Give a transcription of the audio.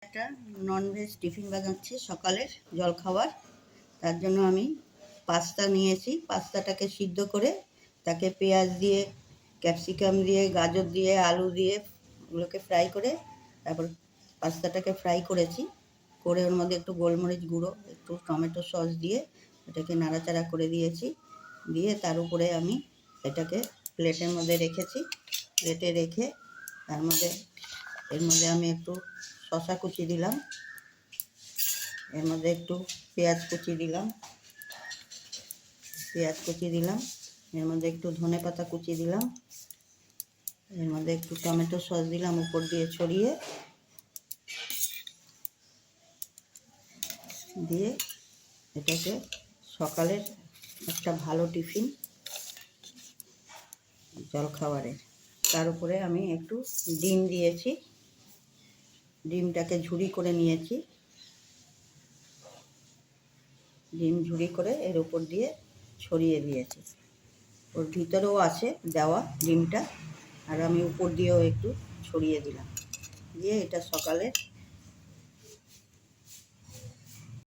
একটা non veg tiffin বানাচ্ছি সকালের জলখাবার। তার জন্য আমি পাস্তা নিয়েছি। পাস্তাটাকে সিদ্ধ করে তাকে পেঁয়াজ দিয়ে, ক্যাপসিকাম দিয়ে, গাজর দিয়ে, আলু দিয়ে ওগুলোকে ফ্রাই করে তারপর পাস্তাটাকে ফ্রাই করেছি। করে ওর মধ্যে একটু গোলমরিচ গুঁড়ো, একটু টমেটো সস দিয়ে এটাকে নাড়াচাড়া করে দিয়েছি। দিয়ে তার উপরে আমি এটাকে প্লেটের মধ্যে রেখেছি। প্লেটে রেখে এর মধ্যে আমি একটু শসা কুচি দিলাম, এর মধ্যে একটু পেঁয়াজ কুচি দিলাম, এর মধ্যে একটু ধনেপাতা কুচি দিলাম, এর মধ্যে একটু টমেটো সস দিলাম উপর দিয়ে ছড়িয়ে দিয়ে এটাকে সকালের একটা ভালো টিফিন জলখাবারের। তার উপরে আমি একটু ডিম দিয়েছি, ডিমটাকে ঝুরি করে নিয়েছি, ডিম ঝুরি করে এর উপর দিয়ে ছড়িয়ে দিয়েছি। ওর ভিতরেও আছে দেওয়া ডিমটা, আর আমি উপর দিয়েও একটু ছড়িয়ে দিলাম। দিয়ে এটা সকালের